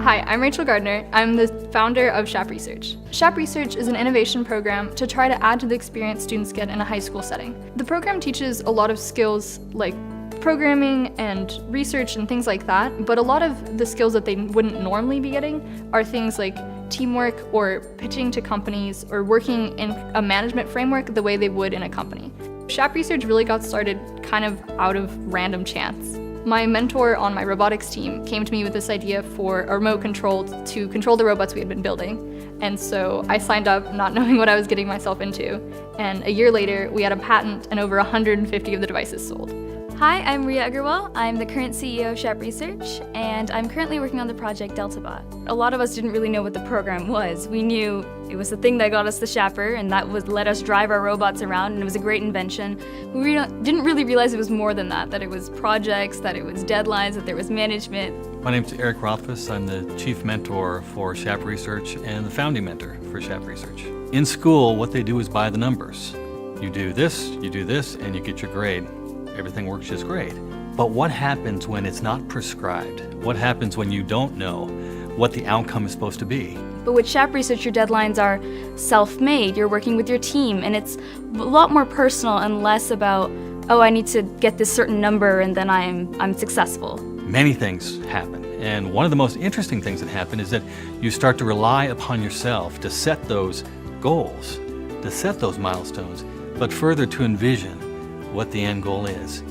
Hi, I'm Rachel Gardner. I'm the founder of Chap Research. Chap Research is an innovation program to try to add to the experience students get in a high school setting. The program teaches a lot of skills like programming and research and things like that, but a lot of the skills that they wouldn't normally be getting are things like teamwork or pitching to companies or working in a management framework the way they would in a company. Chap Research really got started kind of out of random chance. My mentor on my robotics team came to me with this idea for a remote control to control the robots we had been building. And so I signed up not knowing what I was getting myself into. And a year later, we had a patent and over 150 of the devices sold. Hi, I'm Ria Agarwal. I'm the current CEO of Chap Research, and I'm currently working on the project DeltaBot. A lot of us didn't really know what the program was. We knew it was the thing that got us the Chapper, and that would let us drive our robots around, and it was a great invention. We didn't really realize it was more than that it was projects, that it was deadlines, that there was management. My name's Eric Rothfus. I'm the chief mentor for Chap Research and the founding mentor for Chap Research. In school, what they do is by the numbers. You do this, and you get your grade. Everything works just great. But what happens when it's not prescribed? What happens when you don't know what the outcome is supposed to be? But with Chap Research, your deadlines are self-made. You're working with your team, and it's a lot more personal and less about, oh, I need to get this certain number and then I'm successful. Many things happen. And one of the most interesting things that happen is that you start to rely upon yourself to set those goals, to set those milestones, but further to envision what the end goal is.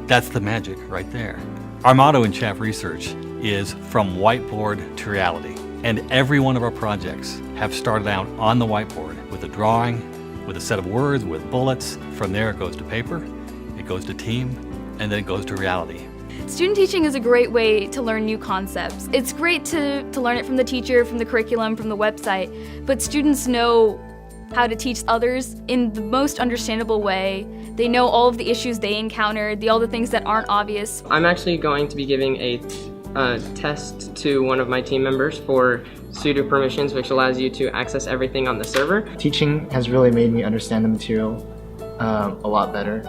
That's the magic right there. Our motto in Chap Research is from whiteboard to reality. And every one of our projects have started out on the whiteboard with a drawing, with a set of words, with bullets. From there it goes to paper, it goes to team, and then it goes to reality. Student teaching is a great way to learn new concepts. It's great to learn it from the teacher, from the curriculum, from the website, but students know how to teach others in the most understandable way. They know all of the issues they encountered, all the things that aren't obvious. I'm actually going to be giving a test to one of my team members for sudo permissions, which allows you to access everything on the server. Teaching has really made me understand the material a lot better.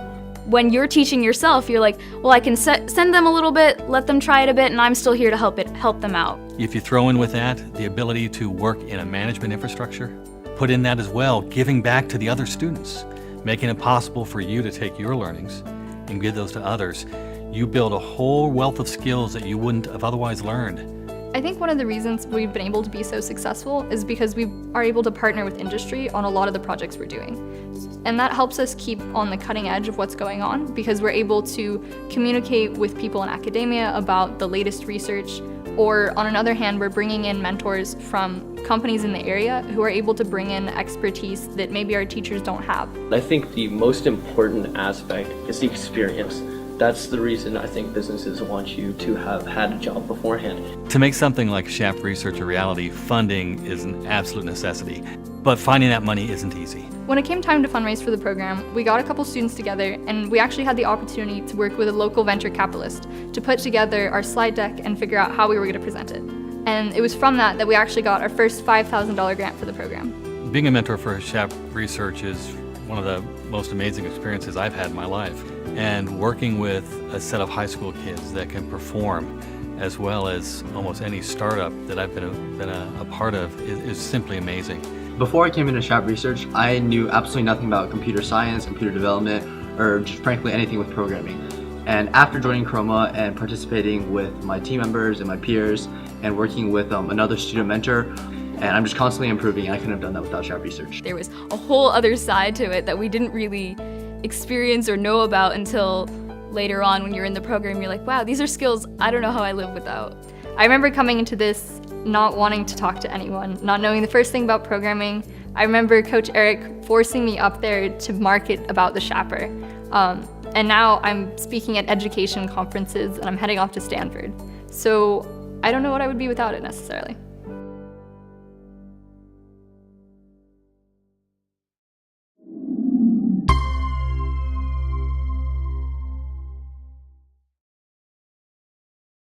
When you're teaching yourself, you're like, well, I can send them a little bit, let them try it a bit, and I'm still here to help them out. If you throw in with that the ability to work in a management infrastructure, put in that as well, giving back to the other students, making it possible for you to take your learnings and give those to others. You build a whole wealth of skills that you wouldn't have otherwise learned. I think one of the reasons we've been able to be so successful is because we are able to partner with industry on a lot of the projects we're doing. And that helps us keep on the cutting edge of what's going on because we're able to communicate with people in academia about the latest research, or on another hand, we're bringing in mentors from companies in the area who are able to bring in expertise that maybe our teachers don't have. I think the most important aspect is the experience. That's the reason I think businesses want you to have had a job beforehand. To make something like Chap Research a reality, funding is an absolute necessity, but finding that money isn't easy. When it came time to fundraise for the program, we got a couple students together and we actually had the opportunity to work with a local venture capitalist to put together our slide deck and figure out how we were going to present it. And it was from that we actually got our first $5,000 grant for the program. Being a mentor for Chap Research is one of the most amazing experiences I've had in my life. And working with a set of high school kids that can perform as well as almost any startup that I've been a part of is simply amazing. Before I came into Chap Research, I knew absolutely nothing about computer science, computer development, or just frankly anything with programming. And after joining Chroma and participating with my team members and my peers and working with another student mentor, and I'm just constantly improving, and I couldn't have done that without Chap Research. There was a whole other side to it that we didn't really experience or know about until later on when you're in the program. You're like, wow, these are skills I don't know how I live without. I remember coming into this not wanting to talk to anyone, not knowing the first thing about programming. I remember Coach Eric forcing me up there to market about the Chapper. And now I'm speaking at education conferences and I'm heading off to Stanford. So I don't know what I would be without it necessarily.